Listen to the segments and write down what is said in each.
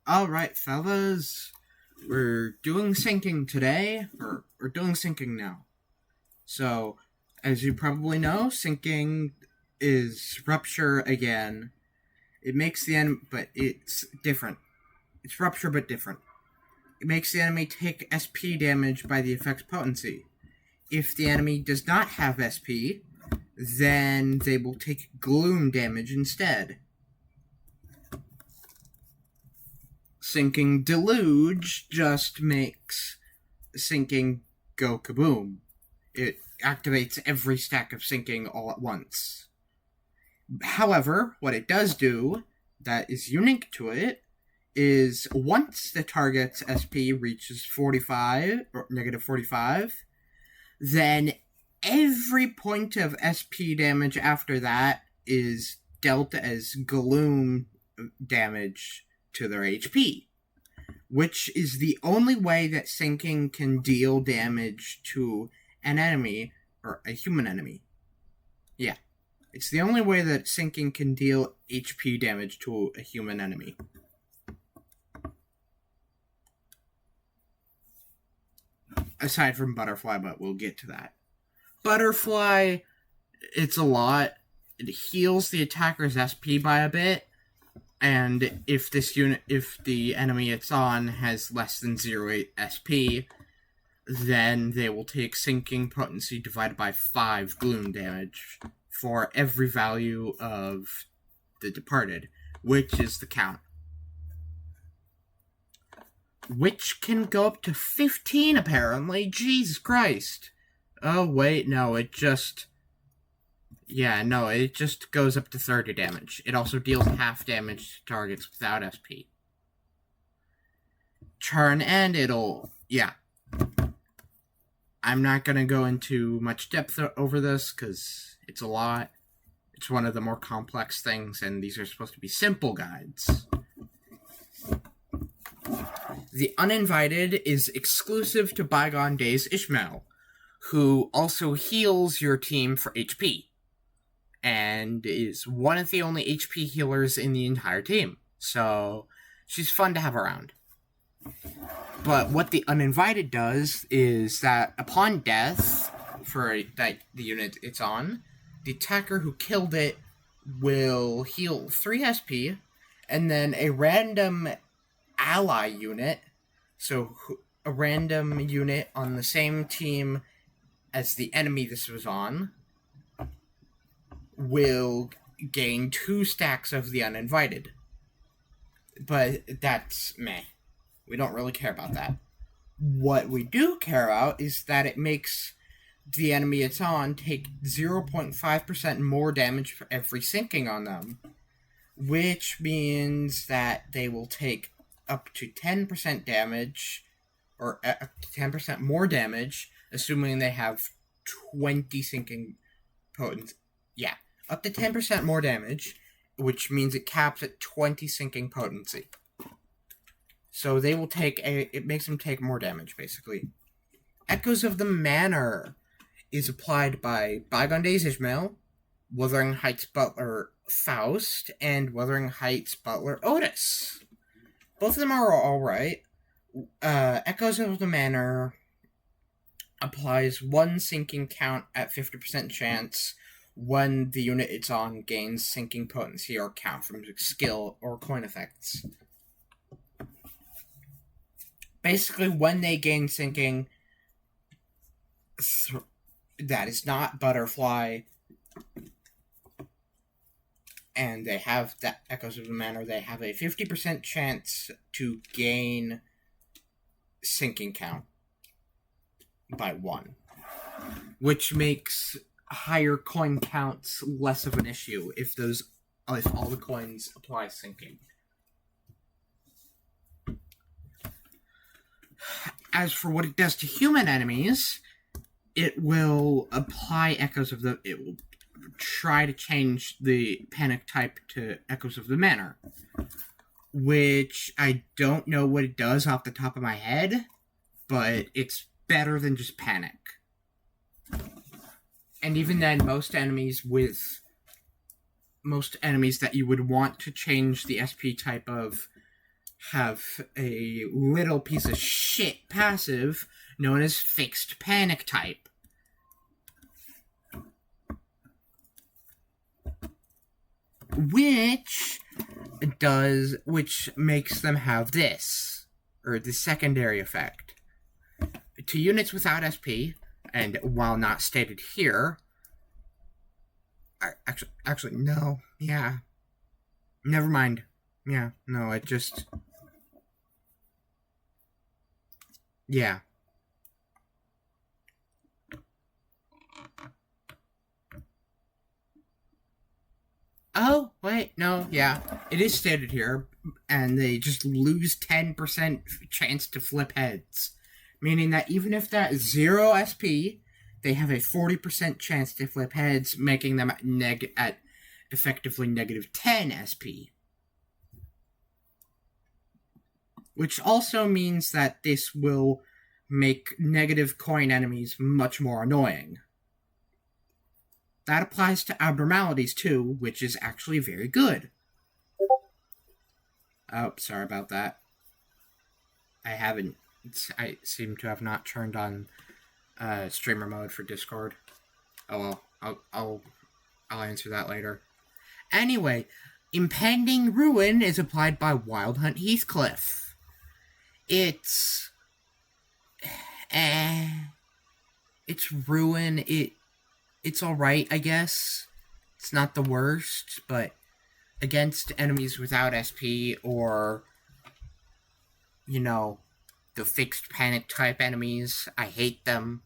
Alright, fellas. We're doing syncing today, or we're doing syncing now. So, as you probably know, syncing is rupture again. It makes the enemy, but it's different. It's rupture, but different. It makes the enemy take SP damage by the effect's potency. If the enemy does not have SP, then they will take gloom damage instead. Syncing Deluge just makes syncing go kaboom. It activates every stack of syncing all at once. However, what it does do that is unique to it is once the target's SP reaches 45 or negative 45, then every point of SP damage after that is dealt as gloom damage to their HP, which is the only way that syncing can deal damage to an enemy, or a human enemy. Yeah, it's the only way that syncing can deal HP damage to a human enemy. Aside from Butterfly, but we'll get to that. Butterfly, it's a lot. It heals the attacker's SP by a bit, and if the enemy it's on has less than 0.8 SP, then they will take syncing potency divided by 5 gloom damage for every value of the departed, which is the count. Which can go up to 15, apparently. Jesus Christ. Oh, wait, no, it just goes up to 30 damage. It also deals half damage to targets without SP. Turn end, I'm not going to go into much depth over this, because it's a lot. It's one of the more complex things, and these are supposed to be simple guides. The Uninvited is exclusive to Bygone Days Ishmael, who also heals your team for HP, and is one of the only HP healers in the entire team, so she's fun to have around. But what the Uninvited does is that upon death for the unit it's on, the attacker who killed it will heal 3 SP, and then a random ally unit, so a random unit on the same team as the enemy this was on, will gain 2 stacks of the Uninvited. But that's meh. We don't really care about that. What we do care about is that it makes the enemy it's on take 0.5% more damage for every syncing on them, which means that they will take up to 10% damage, or 10% more damage, assuming they have 20 syncing potency. Yeah, up to 10% more damage, which means it caps at 20 syncing potency. So they will it makes them take more damage, basically. Echoes of the Manor is applied by Bygone Days Ishmael, Wuthering Heights Butler Faust, and Wuthering Heights Butler Otis. Both of them are alright. Echoes of the Manor applies 1 syncing count at 50% chance when the unit it's on gains syncing potency or count from skill or coin effects. Basically, when they gain syncing that is not Butterfly, and they have that Echoes of the Manor, they have a 50% chance to gain syncing count by 1, which makes higher coin counts less of an issue if all the coins apply syncing. As for what it does to human enemies, it will apply it will try to change the panic type to Echoes of the Manor, which I don't know what it does off the top of my head, but it's better than just panic. And even then, most enemies that you would want to change the SP type of have a little piece of shit passive known as fixed panic type. Which makes them have this, or the secondary effect. To units without SP, and while not stated here, actually, no, yeah, never mind. Yeah, no, it just, yeah. Oh, wait, no, yeah. It is stated here, and they just lose 10% chance to flip heads. Meaning that even if that is 0 SP, they have a 40% chance to flip heads, making them at effectively negative 10 SP. Which also means that this will make negative coin enemies much more annoying. That applies to abnormalities too, which is actually very good. Oh, sorry about that. I seem to have not turned on streamer mode for Discord. Oh well, I'll answer that later. Anyway, impending ruin is applied by Wild Hunt Heathcliff. It's ruin. It's alright, I guess. It's not the worst, but against enemies without SP or, the fixed panic type enemies, I hate them.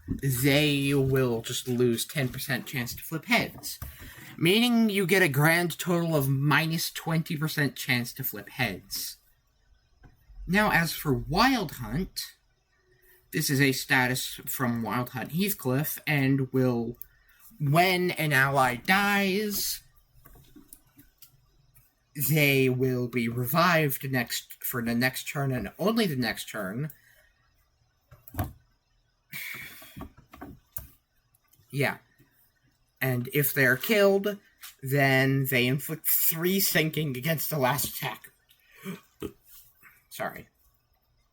They will just lose 10% chance to flip heads. Meaning you get a grand total of minus 20% chance to flip heads. Now, as for Wild Hunt, this is a status from Wild Hunt Heathcliff, and will, when an ally dies, they will be revived for the next turn, and only the next turn. Yeah. And if they're killed, then they inflict 3 sinking against the last attacker. Sorry.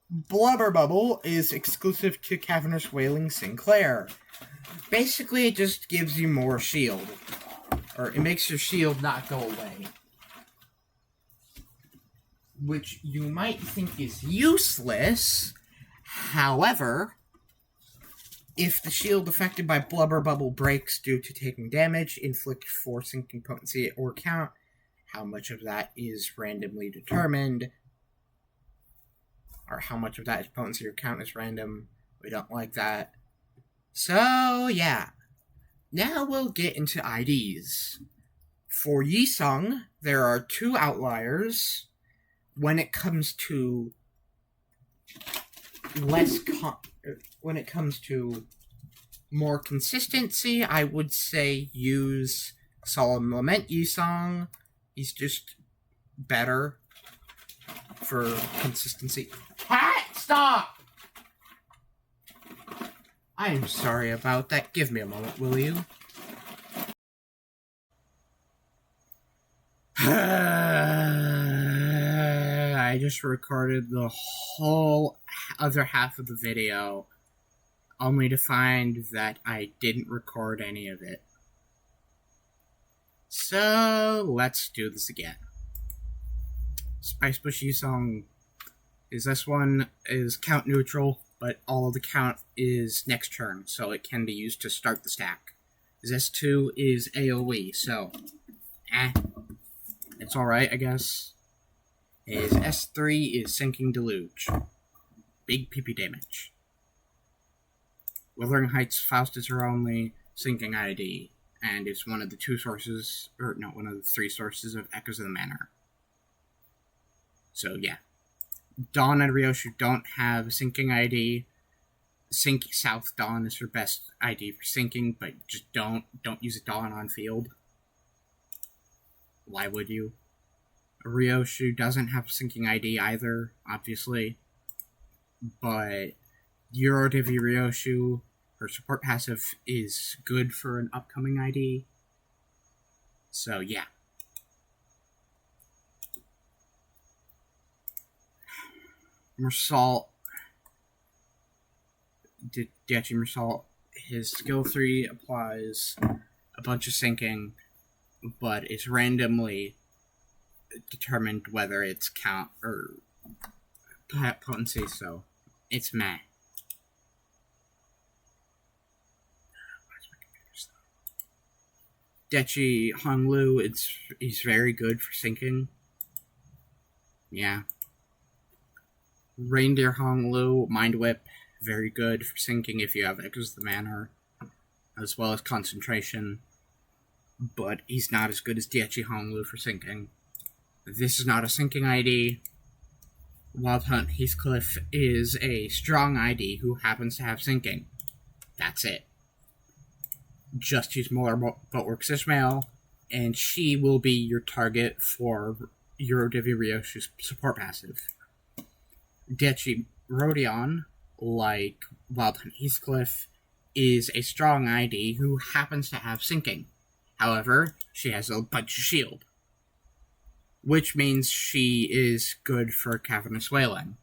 Blubber Bubble is exclusive to Cavernous Wailing Sinclair. Basically, it just gives you more shield. Or it makes your shield not go away. Which you might think is useless. However, if the shield affected by Blubber Bubble breaks due to taking damage, inflict 4 sinking potency or count. How much of that is randomly determined. Or how much of that is potency or count is random. We don't like that. So, yeah. Now we'll get into IDs. For Yisung, there are 2 outliers. When it comes to more consistency, I would say use Solemn Lament Yisung. He's just better for consistency. Cat, stop! I am sorry about that. Give me a moment, will you? I just recorded the whole other half of the video, only to find that I didn't record any of it. So, let's do this again. Spice Bush Yisung is this one is count neutral, but all of the count is next turn, so it can be used to start the stack. S2 is AoE, so it's alright, I guess. Is S3 is Sinking Deluge. Big PP damage. Wuthering Heights Faust is her only sinking ID, and it's one of the 3 sources of Echoes of the Manor. So, yeah. Dawn and Ryoshu don't have sinking ID. Sink South Dawn is her best ID for sinking, but just don't use a Dawn on field. Why would you? Ryoshu doesn't have sinking ID either, obviously. But Eurodivi Ryoshu, her support passive is good for an upcoming ID. So, yeah. Mersal, Diechi Mersal, his skill 3 applies a bunch of sinking, but it's randomly determined whether it's count or potency, so it's meh. Dechi Honglu, he's very good for sinking. Yeah. Reindeer Honglu, Mind Whip, very good for sinking if you have Echoes of the Manor, as well as concentration. But he's not as good as Dechi Honglu for sinking. This is not a sinking ID. Wild Hunt Heathcliff is a strong ID who happens to have sinking. That's it. Just use Molar Boatworks Ishmael, and she will be your target for Eurodivi Ryoshi's support passive. Dechi Rodion, like Wild Hunt Heathcliff, is a strong ID who happens to have sinking. However, she has a bunch of shield, which means she is good for Cavernous Wailing.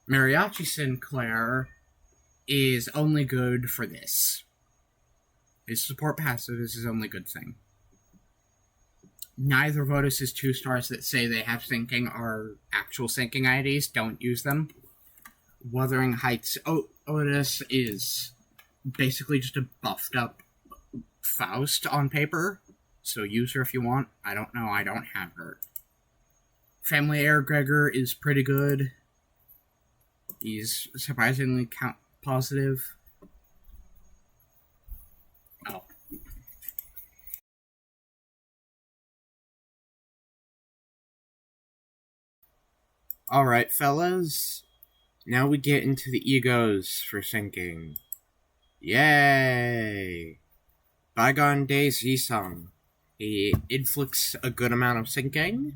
Mariachi Sinclair is only good for this. His support passive is his only good thing. Neither of Otis's 2 stars that say they have sinking are actual sinking IDs. Don't use them. Wuthering Heights Otis is basically just a buffed up Faust on paper, so use her if you want. I don't know, I don't have her. Family Heir Gregor is pretty good. He's surprisingly count positive. Oh. Alright, fellas. Now we get into the egos for sinking. Yay! Bygone Days Yisung. He inflicts a good amount of sinking,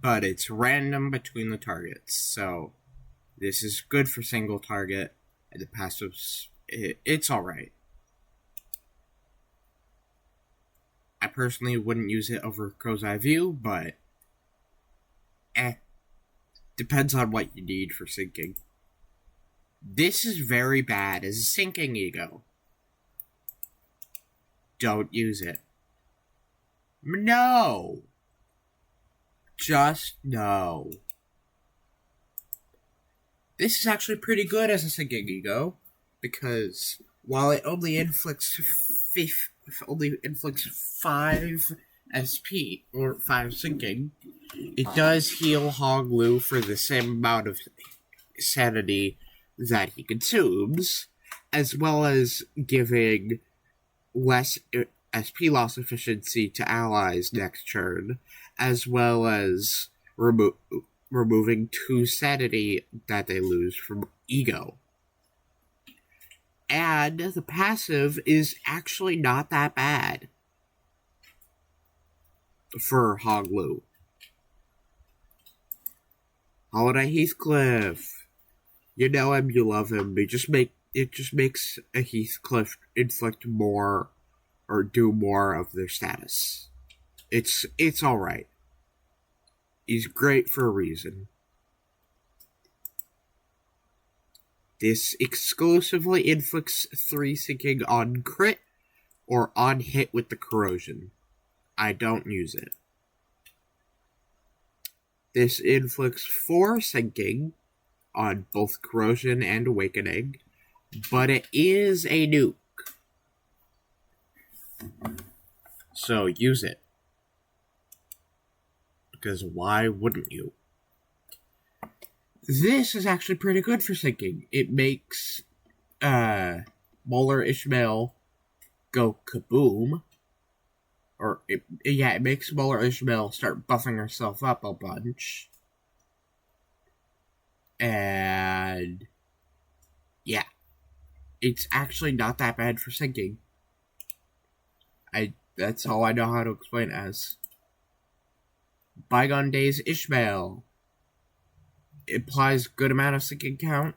but it's random between the targets, so this is good for single target, and the passives, it's alright. I personally wouldn't use it over Crow's Eye View, but depends on what you need for sinking. This is very bad as a sinking ego. Don't use it. No! Just no. This is actually pretty good as a sinking ego, because while it only inflicts 5 SP, or 5 sinking, it does heal Honglu for the same amount of sanity that he consumes, as well as giving less SP loss efficiency to allies next turn, as well as removing 2 sanity that they lose from ego. And the passive is actually not that bad for Honglu. Holiday Heathcliff. You know him, you love him. It just makes a Heathcliff inflict more or do more of their status. It's alright. He's great for a reason. This exclusively inflicts 3 sinking on crit or on hit with the corrosion. I don't use it. This inflicts 4 sinking on both corrosion and awakening, but it is a nuke. So use it. Because why wouldn't you? This is actually pretty good for sinking. It makes Molar Ishmael go kaboom. It makes Molar Ishmael start buffing herself up a bunch. And yeah, it's actually not that bad for sinking. That's all I know how to explain it as. Bygone Days Ishmael. It applies good amount of sinking count.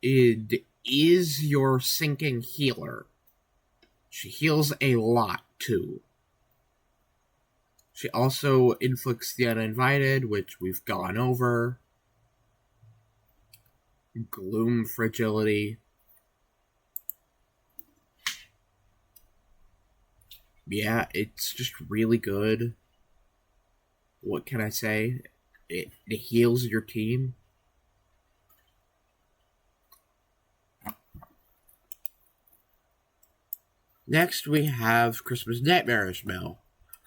It is your sinking healer. She heals a lot too. She also inflicts the uninvited, which we've gone over. Gloom Fragility. Yeah, it's just really good. What can I say? It heals your team. Next, we have Christmas Nightmarish Mel,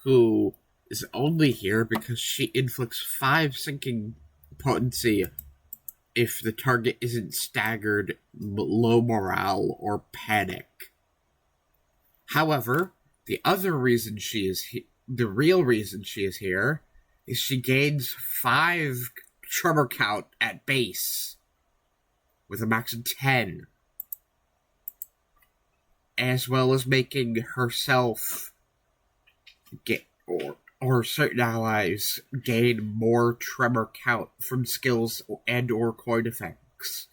who is only here because she inflicts 5 sinking potency if the target isn't staggered, low morale, or panic. However, the real reason she is here is she gains 5 tremor count at base with a max of 10, as well as making herself get or certain allies gain more tremor count from skills and or coin effects.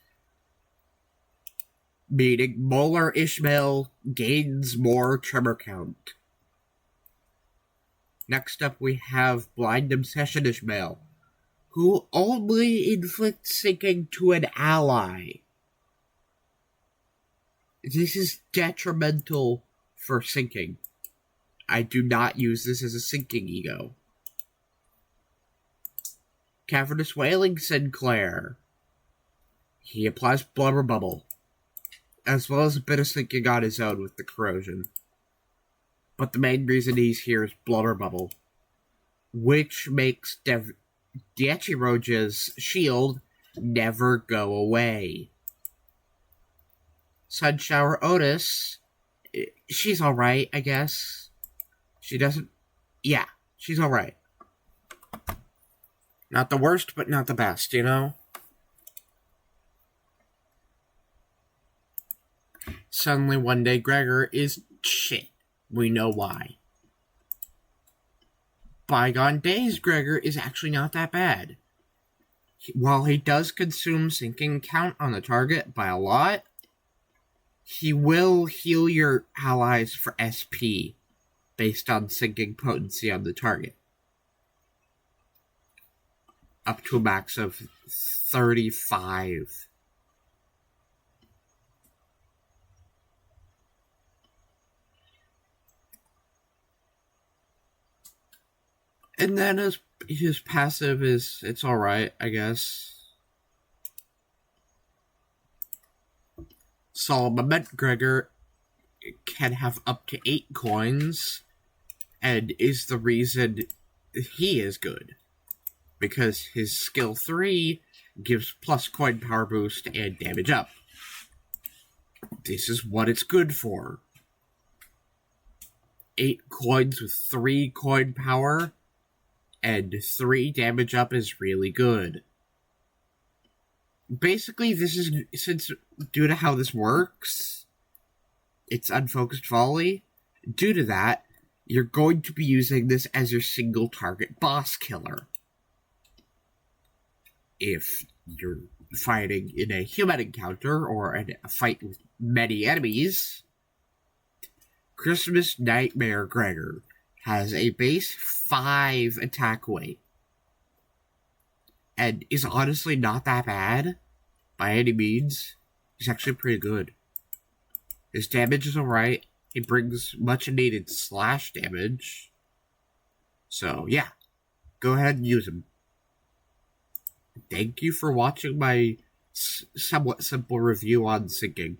Meaning Molar Ishmael gains more tremor count. Next up we have Blind Obsession Ishmael, who only inflicts sinking to an ally. This is detrimental for sinking. I do not use this as a sinking ego. Cavernous Wailing Sinclair. He applies Blubber Bubble, as well as a bit of sinking on his own with the corrosion. But the main reason he's here is Blubber Bubble, which makes Diachiroja's shield never go away. Sunshower Otis, she's alright, I guess. She doesn't... Yeah, she's alright. Not the worst, but not the best, you know? Suddenly one day Gregor is shit. We know why. Bygone Days Gregor is actually not that bad. While he does consume sinking count on the target by a lot, he will heal your allies for SP based on sinking potency on the target. Up to a max of 35. And then his passive is, it's alright, I guess. Solemn Gregor can have up to 8 coins, and is the reason he is good. Because his skill 3 gives plus coin power boost and damage up. This is what it's good for. 8 coins with 3 coin power and 3 damage up is really good. Basically, this is, since due to how this works, it's unfocused volley. Due to that, you're going to be using this as your single target boss killer. If you're fighting in a human encounter or in a fight with many enemies, Christmas Nightmare Gregor has a base 5 attack weight and is honestly not that bad by any means. He's actually pretty good. His damage is alright. He brings much needed slash damage. So yeah, go ahead and use him. Thank you for watching my somewhat simple review on sinking.